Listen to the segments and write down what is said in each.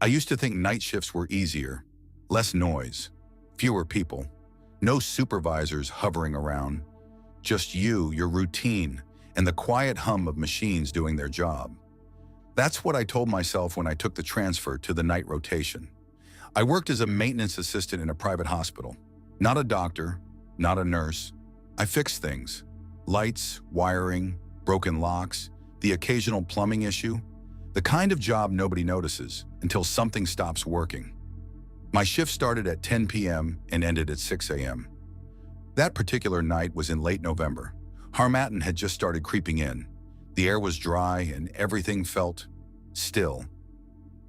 I used to think night shifts were easier, less noise, fewer people, no supervisors hovering around, just you, your routine, and the quiet hum of machines doing their job. That's what I told myself when I took the transfer to the night rotation. I worked as a maintenance assistant in a private hospital. Not a doctor, not a nurse. I fixed things. Lights, wiring, broken locks, the occasional plumbing issue. The kind of job nobody notices until something stops working. My shift started at 10 p.m. and ended at 6 a.m. That particular night was in late November. Harmattan had just started creeping in. The air was dry and everything felt still.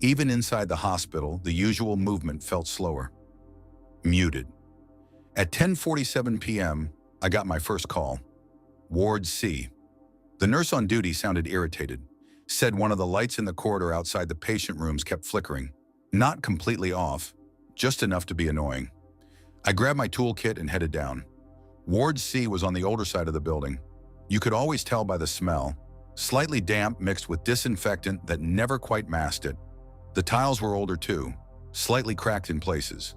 Even inside the hospital, the usual movement felt slower, muted. At 10:47 p.m., I got my first call. Ward C. The nurse on duty sounded irritated, said one of the lights in the corridor outside the patient rooms kept flickering. Not completely off, just enough to be annoying. I grabbed my toolkit and headed down. Ward C was on the older side of the building. You could always tell by the smell, slightly damp mixed with disinfectant that never quite masked it. The tiles were older too, slightly cracked in places.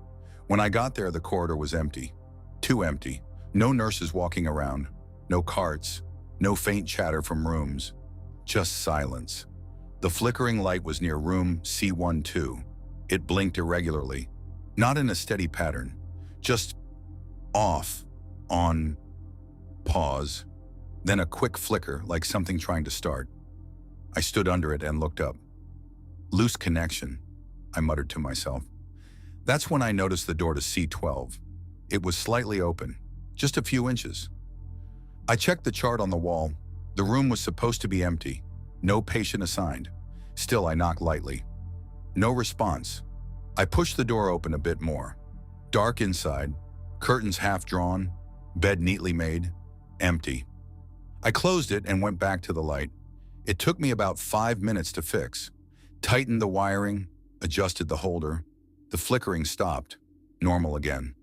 When I got there, the corridor was empty. Too empty. No nurses walking around. No carts. No faint chatter from rooms. Just silence. The flickering light was near room C12. It blinked irregularly. Not in a steady pattern. Just off, on, pause. Then a quick flicker like something trying to start. I stood under it and looked up. Loose connection, I muttered to myself. That's when I noticed the door to C12. It was slightly open, just a few inches. I checked the chart on the wall. The room was supposed to be empty, no patient assigned. Still, I knocked lightly. No response. I pushed the door open a bit more. Dark inside, curtains half drawn, bed neatly made, empty. I closed it and went back to the light. It took me about 5 minutes to fix. Tightened the wiring, adjusted the holder. The flickering stopped, normal again.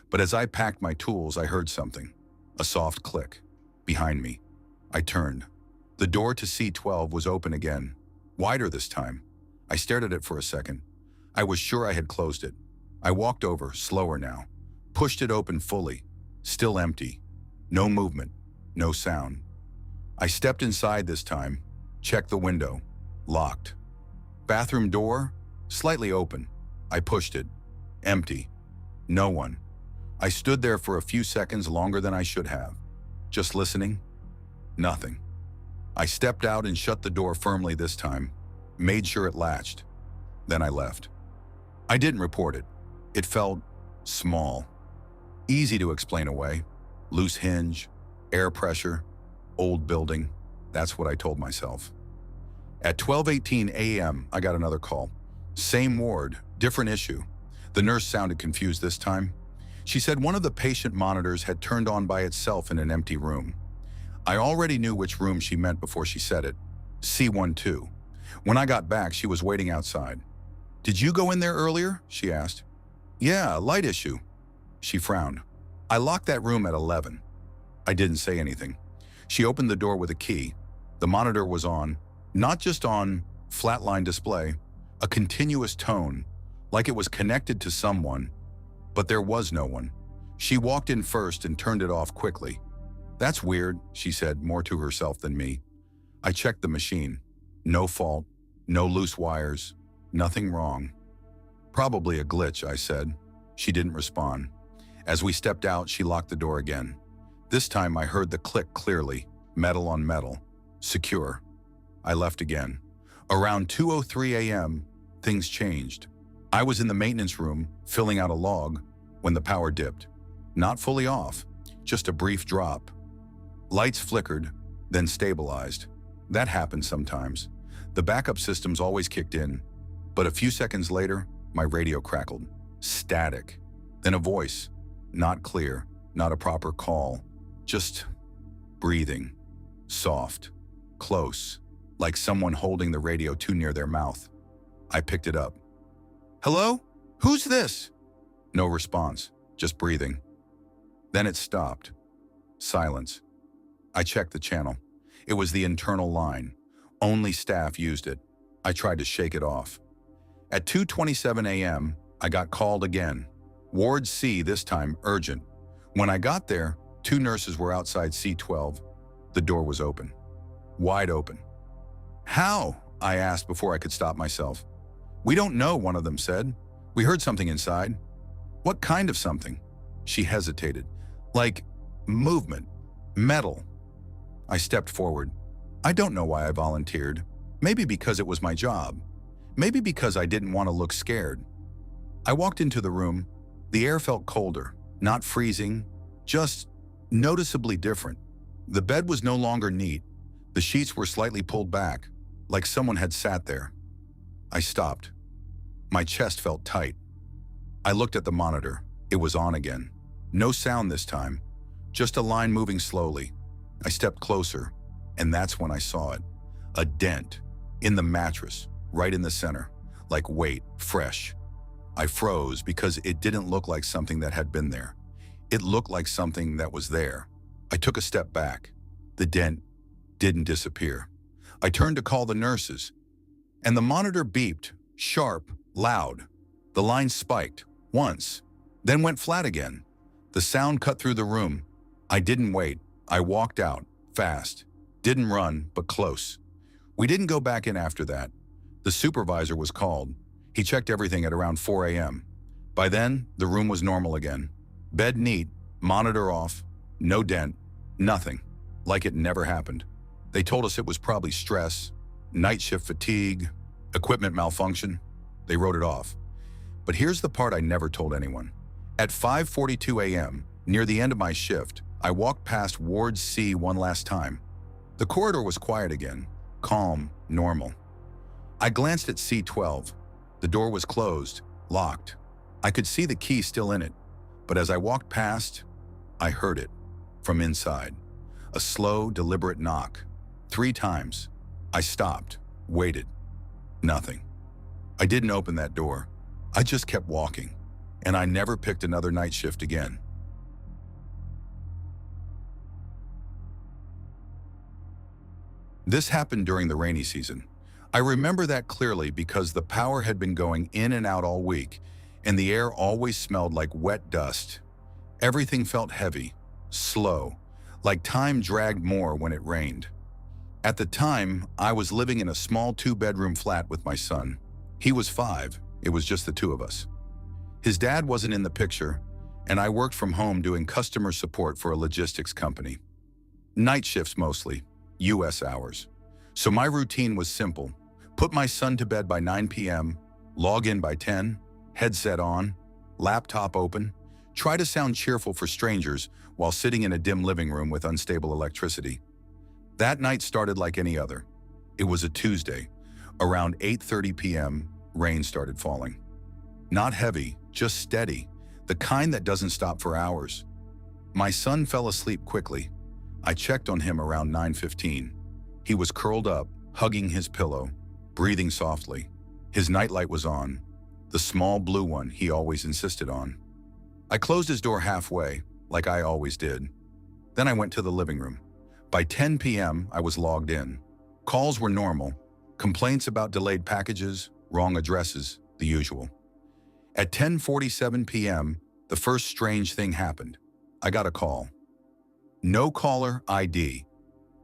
But as I packed my tools, I heard something. A soft click. Behind me. I turned. The door to C12 was open again, wider this time. I stared at it for a second. I was sure I had closed it. I walked over, slower now. Pushed it open fully. Still empty. No movement. No sound. I stepped inside this time. Checked the window. Locked. Bathroom door, slightly open. I pushed it. Empty. No one. I stood there for a few seconds longer than I should have. Just listening. Nothing. I stepped out and shut the door firmly this time. Made sure it latched. Then I left. I didn't report it. It felt small. Easy to explain away. Loose hinge, air pressure, old building. That's what I told myself. At 12:18 a.m., I got another call. Same ward, different issue. The nurse sounded confused this time. She said one of the patient monitors had turned on by itself in an empty room. I already knew which room she meant before she said it. C12. When I got back, she was waiting outside. "Did you go in there earlier?" she asked. "Yeah, light issue." She frowned. "I locked that room at 11. I didn't say anything. She opened the door with a key. The monitor was on. Not just on, flatline display, a continuous tone, like it was connected to someone, but there was no one. She walked in first and turned it off quickly. "That's weird," she said, more to herself than me. I checked the machine. No fault, no loose wires, nothing wrong. "Probably a glitch," I said. She didn't respond. As we stepped out, she locked the door again. This time I heard the click clearly, metal on metal, secure. I left again. Around 2:03 a.m., things changed. I was in the maintenance room, filling out a log, when the power dipped. Not fully off, just a brief drop. Lights flickered, then stabilized. That happens sometimes. The backup systems always kicked in, but a few seconds later, my radio crackled. Static. Then a voice. Not clear, not a proper call. Just breathing. Soft. Close. Like someone holding the radio too near their mouth. I picked it up. "Hello? Who's this?" No response, just breathing. Then it stopped. Silence. I checked the channel. It was the internal line. Only staff used it. I tried to shake it off. At 2:27 a.m., I got called again. Ward C, this time urgent. When I got there, 2 nurses were outside C12. The door was open. Wide open. "How?" I asked before I could stop myself. "We don't know," one of them said. "We heard something inside." "What kind of something?" She hesitated. "Like movement. Metal." I stepped forward. I don't know why I volunteered. Maybe because it was my job. Maybe because I didn't want to look scared. I walked into the room. The air felt colder, not freezing, just noticeably different. The bed was no longer neat. The sheets were slightly pulled back, like someone had sat there. I stopped. My chest felt tight. I looked at the monitor. It was on again. No sound this time, just a line moving slowly. I stepped closer, and that's when I saw it. A dent in the mattress, right in the center, like weight, fresh. I froze because it didn't look like something that had been there. It looked like something that was there. I took a step back. The dent didn't disappear. I turned to call the nurses, and the monitor beeped, sharp, loud. The line spiked, once, then went flat again. The sound cut through the room. I didn't wait. I walked out, fast. Didn't run, but close. We didn't go back in after that. The supervisor was called. He checked everything at around 4 a.m. By then, the room was normal again. Bed neat, monitor off, no dent, nothing. Like it never happened. They told us it was probably stress, night shift fatigue, equipment malfunction. They wrote it off. But here's the part I never told anyone. At 5:42 a.m., near the end of my shift, I walked past Ward C one last time. The corridor was quiet again, calm, normal. I glanced at C12. The door was closed, locked. I could see the key still in it, but as I walked past, I heard it from inside. A slow, deliberate knock. 3 times. I stopped, waited. Nothing. I didn't open that door. I just kept walking, and I never picked another night shift again. This happened during the rainy season. I remember that clearly because the power had been going in and out all week, and the air always smelled like wet dust. Everything felt heavy, slow, like time dragged more when it rained. At the time, I was living in a small 2-bedroom flat with my son. He was 5, it was just the 2 of us. His dad wasn't in the picture, and I worked from home doing customer support for a logistics company. Night shifts mostly, US hours. So my routine was simple. Put my son to bed by 9 p.m., log in by 10, headset on, laptop open, try to sound cheerful for strangers while sitting in a dim living room with unstable electricity. That night started like any other. It was a Tuesday. Around 8:30 p.m., rain started falling. Not heavy, just steady, the kind that doesn't stop for hours. My son fell asleep quickly. I checked on him around 9:15. He was curled up, hugging his pillow, breathing softly. His nightlight was on, the small blue one he always insisted on. I closed his door halfway, like I always did. Then I went to the living room. By 10 p.m., I was logged in. Calls were normal. Complaints about delayed packages, wrong addresses, the usual. At 10:47 p.m., the first strange thing happened. I got a call. No caller ID,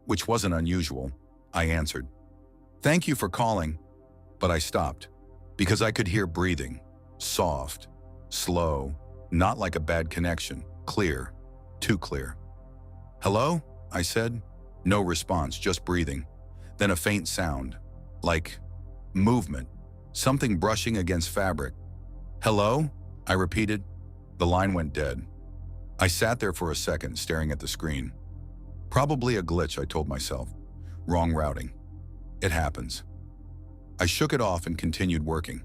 which wasn't unusual. I answered. "Thank you for calling," but I stopped because I could hear breathing, soft, slow, not like a bad connection, clear, too clear. "Hello?" I said. No response, just breathing. Then a faint sound, like movement, something brushing against fabric. "Hello?" I repeated. The line went dead. I sat there for a second, staring at the screen. Probably a glitch, I told myself. Wrong routing. It happens. I shook it off and continued working.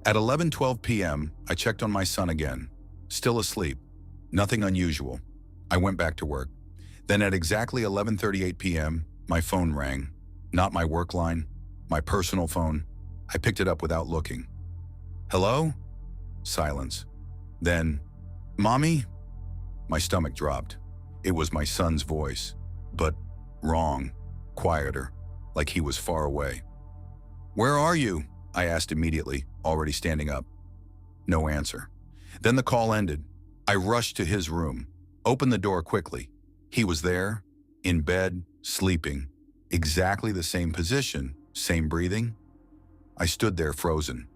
At 11:12 p.m., I checked on my son again. Still asleep. Nothing unusual. I went back to work. Then at exactly 11:38 p.m., my phone rang. Not my work line, my personal phone. I picked it up without looking. "Hello?" Silence. Then, "Mommy?" My stomach dropped. It was my son's voice, but wrong, quieter, like he was far away. "Where are you?" I asked immediately, already standing up. No answer. Then the call ended. I rushed to his room, opened the door quickly. He was there, in bed, sleeping, exactly the same position, same breathing. I stood there frozen.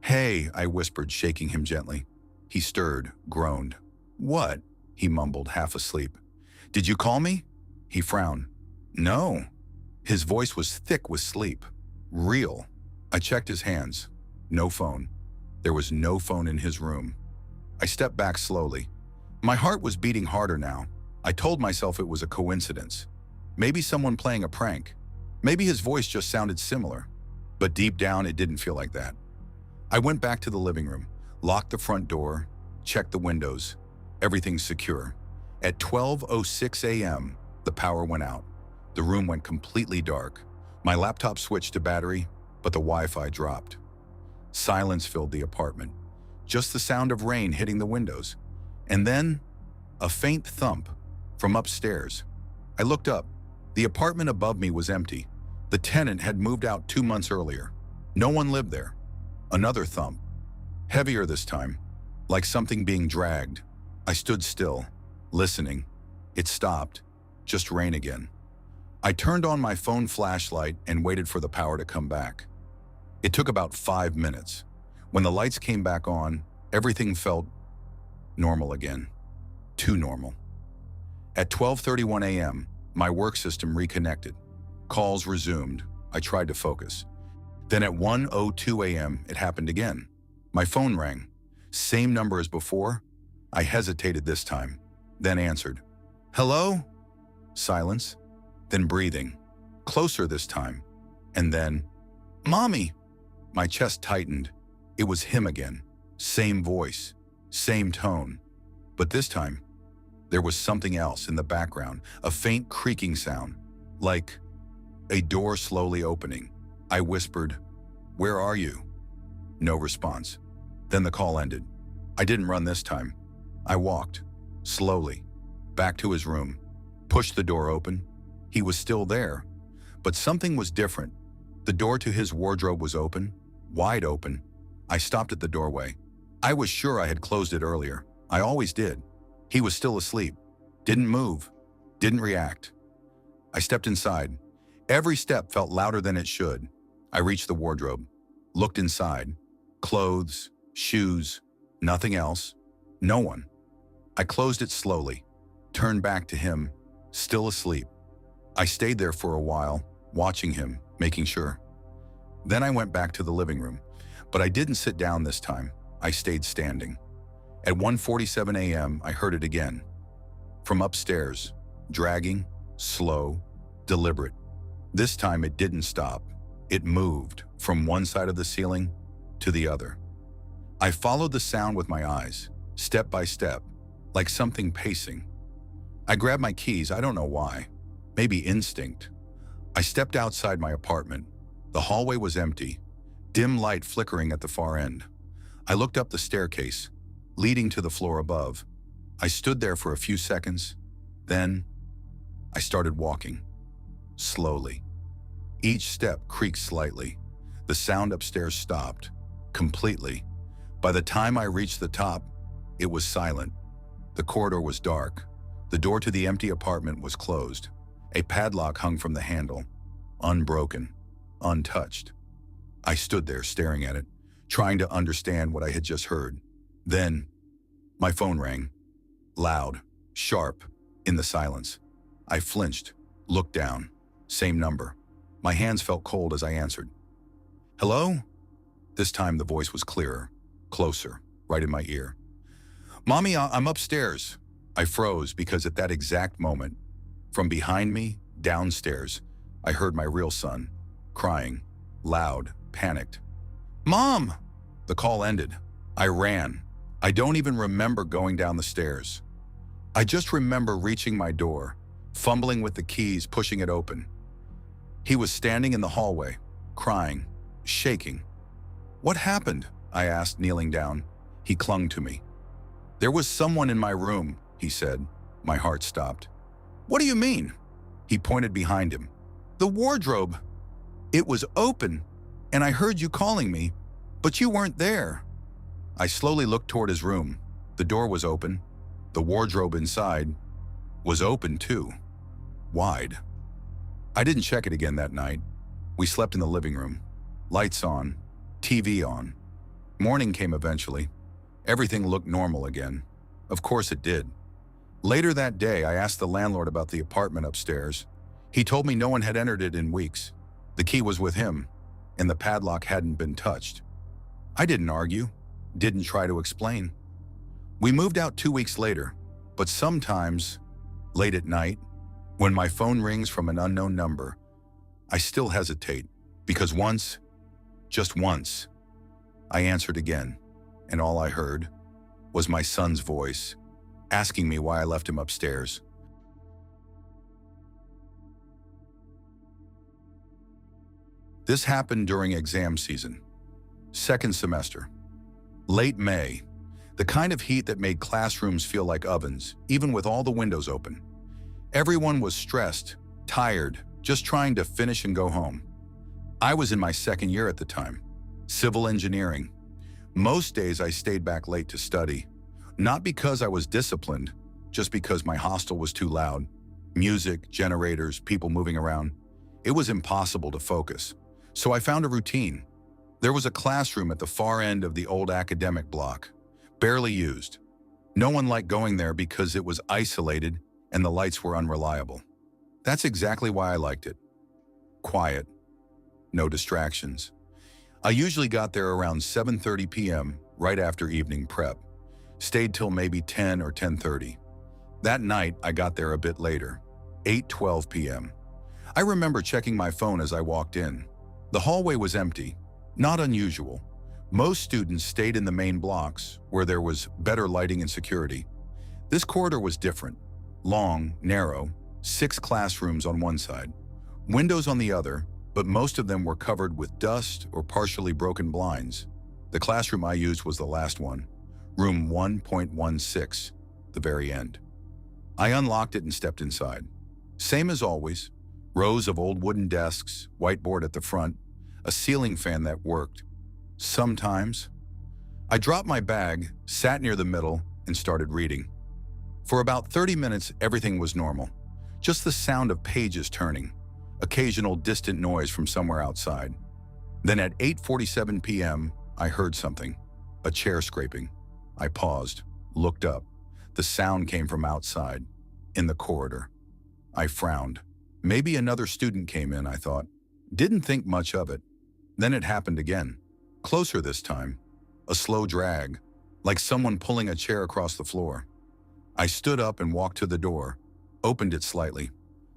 "Hey," I whispered, shaking him gently. He stirred, groaned. "What?" he mumbled, half asleep. "Did you call me?" He frowned. "No." His voice was thick with sleep. Real. I checked his hands. No phone. There was no phone in his room. I stepped back slowly. My heart was beating harder now. I told myself it was a coincidence. Maybe someone playing a prank. Maybe his voice just sounded similar. But deep down, it didn't feel like that. I went back to the living room, locked the front door, checked the windows. Everything's secure. At 12:06 a.m., the power went out. The room went completely dark. My laptop switched to battery, but the Wi-Fi dropped. Silence filled the apartment. Just the sound of rain hitting the windows. And then, a faint thump from upstairs. I looked up. The apartment above me was empty. The tenant had moved out 2 months earlier. No one lived there. Another thump. Heavier this time, like something being dragged. I stood still, listening. It stopped. Just rain again. I turned on my phone flashlight and waited for the power to come back. It took about 5 minutes. When the lights came back on, everything felt normal again. Too normal. At 12:31 a.m., my work system reconnected. Calls resumed. I tried to focus. Then at 1:02 a.m., it happened again. My phone rang. Same number as before. I hesitated this time, then answered. "Hello?" Silence, then breathing. Closer this time. And then, "Mommy!" My chest tightened. It was him again. Same voice, same tone. But this time, there was something else in the background, a faint creaking sound, like a door slowly opening. I whispered, "Where are you?" No response. Then the call ended. I didn't run this time. I walked, slowly, back to his room, pushed the door open. He was still there, but something was different. The door to his wardrobe was open, wide open. I stopped at the doorway. I was sure I had closed it earlier. I always did. He was still asleep. Didn't move. Didn't react. I stepped inside. Every step felt louder than it should. I reached the wardrobe, looked inside. Clothes, shoes, nothing else. No one. I closed it slowly, turned back to him, still asleep. I stayed there for a while, watching him, making sure. Then I went back to the living room, but I didn't sit down this time. I stayed standing. At 1:47 a.m., I heard it again. From upstairs, dragging, slow, deliberate. This time it didn't stop. It moved from one side of the ceiling to the other. I followed the sound with my eyes, step by step, like something pacing. I grabbed my keys, I don't know why. Maybe instinct. I stepped outside my apartment. The hallway was empty, dim light flickering at the far end. I looked up the staircase, leading to the floor above. I stood there for a few seconds. Then, I started walking. Slowly. Each step creaked slightly. The sound upstairs stopped. Completely. By the time I reached the top, it was silent. The corridor was dark. The door to the empty apartment was closed. A padlock hung from the handle, unbroken, untouched. I stood there staring at it, trying to understand what I had just heard. Then, my phone rang. Loud, sharp, in the silence. I flinched, looked down. Same number. My hands felt cold as I answered. "Hello?" This time the voice was clearer, closer, right in my ear. "Mommy, I'm upstairs." I froze because at that exact moment, from behind me, downstairs, I heard my real son, crying, loud, panicked. "Mom!" The call ended. I ran. I don't even remember going down the stairs. I just remember reaching my door, fumbling with the keys, pushing it open. He was standing in the hallway, crying, shaking. "What happened?" I asked, kneeling down. He clung to me. "There was someone in my room," he said. My heart stopped. "What do you mean?" He pointed behind him. "The wardrobe. It was open." And I heard you calling me, but you weren't there." I slowly looked toward his room. The door was open. The wardrobe inside was open too, wide. I didn't check it again that night. We slept in the living room. Lights on, TV on. Morning came eventually. Everything looked normal again. Of course it did. Later that day, I asked the landlord about the apartment upstairs. He told me no one had entered it in weeks. The key was with him, and the padlock hadn't been touched. I didn't argue, didn't try to explain. We moved out 2 weeks later, but sometimes, late at night, when my phone rings from an unknown number, I still hesitate, because once, just once, I answered again, and all I heard was my son's voice, asking me why I left him upstairs. This happened during exam season, second semester. Late May, the kind of heat that made classrooms feel like ovens, even with all the windows open. Everyone was stressed, tired, just trying to finish and go home. I was in my second year at the time, civil engineering. Most days I stayed back late to study, not because I was disciplined, just because my hostel was too loud. Music, generators, people moving around. It was impossible to focus. So I found a routine. There was a classroom at the far end of the old academic block, barely used. No one liked going there because it was isolated and the lights were unreliable. That's exactly why I liked it. Quiet, no distractions. I usually got there around 7:30 p.m., right after evening prep. Stayed till maybe 10 or 10:30. That night, I got there a bit later, 8:12 p.m. I remember checking my phone as I walked in. The hallway was empty, not unusual. Most students stayed in the main blocks, where there was better lighting and security. This corridor was different. Long, narrow, 6 classrooms on one side, windows on the other, but most of them were covered with dust or partially broken blinds. The classroom I used was the last one, room 1.16, the very end. I unlocked it and stepped inside. Same as always, rows of old wooden desks, whiteboard at the front, a ceiling fan that worked. Sometimes. I dropped my bag, sat near the middle, and started reading. For about 30 minutes, everything was normal. Just the sound of pages turning, occasional distant noise from somewhere outside. Then at 8:47 p.m., I heard something, a chair scraping. I paused, looked up. The sound came from outside, in the corridor. I frowned. Maybe another student came in, I thought. Didn't think much of it. Then it happened again. Closer this time. A slow drag, like someone pulling a chair across the floor. I stood up and walked to the door, opened it slightly.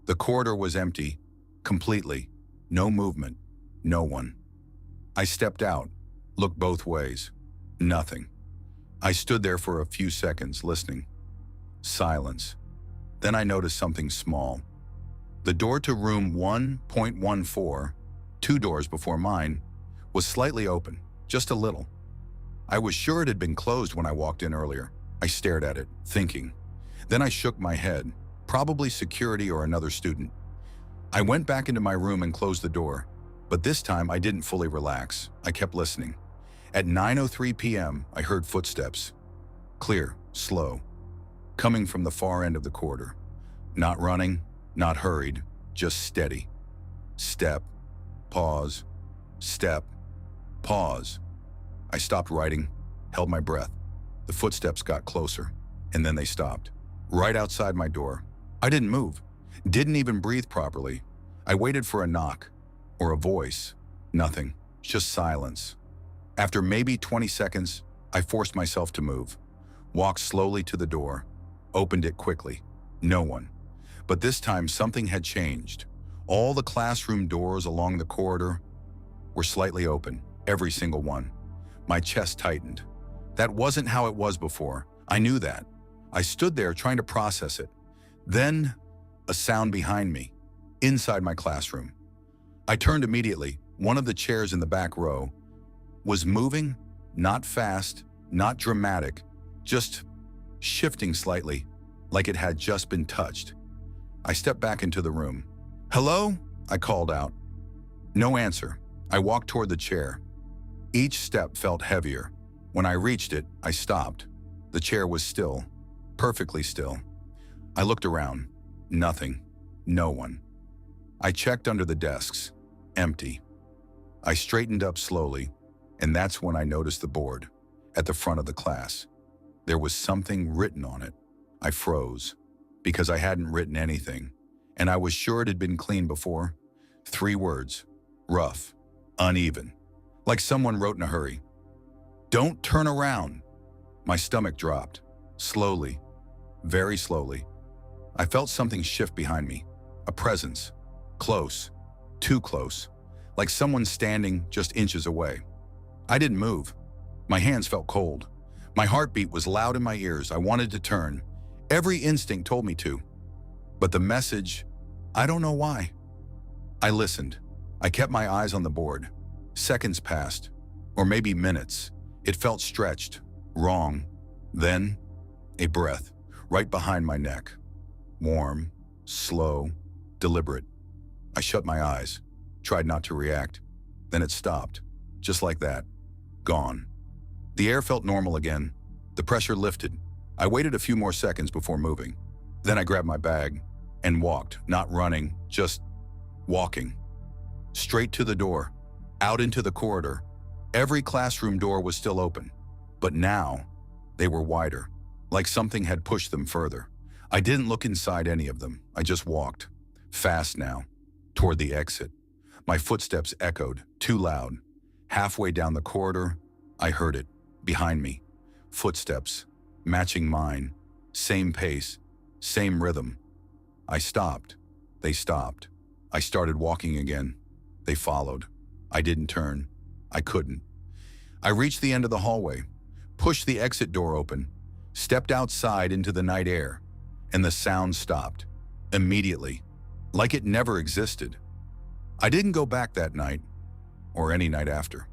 The corridor was empty, completely. No movement, no one. I stepped out, looked both ways. Nothing. I stood there for a few seconds, listening. Silence. Then I noticed something small. The door to room 1.14, 2 doors before mine, was slightly open, just a little. I was sure it had been closed when I walked in earlier. I stared at it, thinking. Then I shook my head, probably security or another student. I went back into my room and closed the door, but this time I didn't fully relax. I kept listening. At 9:03 p.m., I heard footsteps. Clear, slow, coming from the far end of the corridor. Not running, not hurried, just steady. Step, pause, step, pause. I stopped writing, held my breath. The footsteps got closer, and then they stopped. Right outside my door. I didn't move, didn't even breathe properly. I waited for a knock, or a voice. Nothing, just silence. After maybe 20 seconds, I forced myself to move. Walked slowly to the door, opened it quickly. No one. But this time something had changed. All the classroom doors along the corridor were slightly open, every single one. My chest tightened. That wasn't how it was before. I knew that. I stood there trying to process it. Then, a sound behind me, inside my classroom. I turned immediately. One of the chairs in the back row was moving, not fast, not dramatic, just shifting slightly, like it had just been touched. I stepped back into the room. "Hello?" I called out. No answer. I walked toward the chair. Each step felt heavier. When I reached it, I stopped. The chair was still, perfectly still. I looked around. Nothing. No one. I checked under the desks. Empty. I straightened up slowly, and that's when I noticed the board at the front of the class. There was something written on it. I froze because I hadn't written anything, and I was sure it had been cleaned before. 3 words. Rough. Uneven. Like someone wrote in a hurry. Don't turn around. My stomach dropped. Slowly. Very slowly. I felt something shift behind me. A presence. Close. Too close. Like someone standing just inches away. I didn't move. My hands felt cold. My heartbeat was loud in my ears. I wanted to turn. Every instinct told me to. But the message, I don't know why. I listened. I kept my eyes on the board. Seconds passed, or maybe minutes. It felt stretched, wrong. Then, a breath, right behind my neck. Warm, slow, deliberate. I shut my eyes, tried not to react. Then it stopped, just like that. Gone. The air felt normal again. The pressure lifted. I waited a few more seconds before moving. Then I grabbed my bag and walked, not running, just walking. Straight to the door, out into the corridor. Every classroom door was still open, but now they were wider, like something had pushed them further. I didn't look inside any of them. I just walked, fast now, toward the exit. My footsteps echoed, too loud. Halfway down the corridor, I heard it, behind me. Footsteps, matching mine, same pace, same rhythm. I stopped. They stopped. I started walking again. They followed. I didn't turn. I couldn't. I reached the end of the hallway, pushed the exit door open, stepped outside into the night air, and the sound stopped, immediately, like it never existed. I didn't go back that night, or any night after.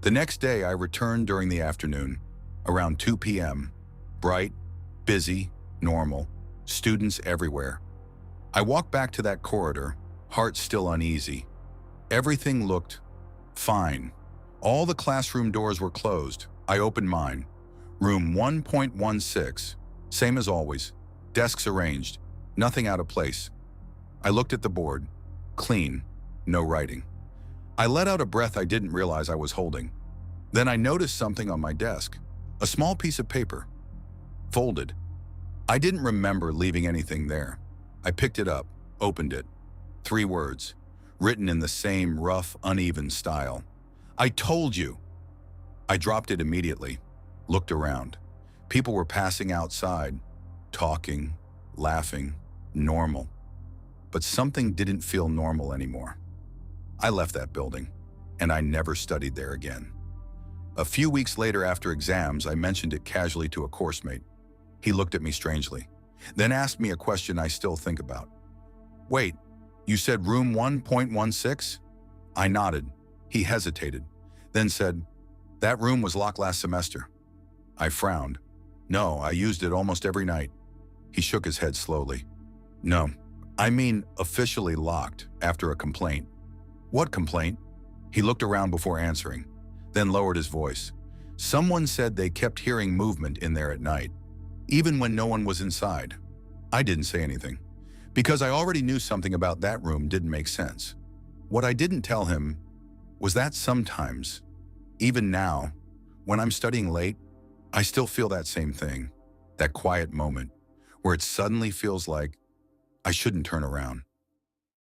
The next day, I returned during the afternoon, around 2 p.m., bright, busy, normal, students everywhere. I walked back to that corridor, heart still uneasy. Everything looked fine. All the classroom doors were closed. I opened mine. Room 1.16, same as always. Desks arranged, nothing out of place. I looked at the board. Clean, no writing. I let out a breath I didn't realize I was holding. Then I noticed something on my desk. A small piece of paper. Folded. I didn't remember leaving anything there. I picked it up, opened it. 3 words, written in the same rough, uneven style. I told you. I dropped it immediately, looked around. People were passing outside, talking, laughing, normal. But something didn't feel normal anymore. I left that building, and I never studied there again. A few weeks later after exams, I mentioned it casually to a course mate. He looked at me strangely, then asked me a question I still think about. Wait, you said room 1.16? I nodded. He hesitated, then said, that room was locked last semester. I frowned. No, I used it almost every night. He shook his head slowly. No, I mean officially locked after a complaint. What complaint? He looked around before answering, then lowered his voice. Someone said they kept hearing movement in there at night, even when no one was inside. I didn't say anything, because I already knew something about that room didn't make sense. What I didn't tell him was that sometimes, even now, when I'm studying late, I still feel that same thing, that quiet moment, where it suddenly feels like I shouldn't turn around.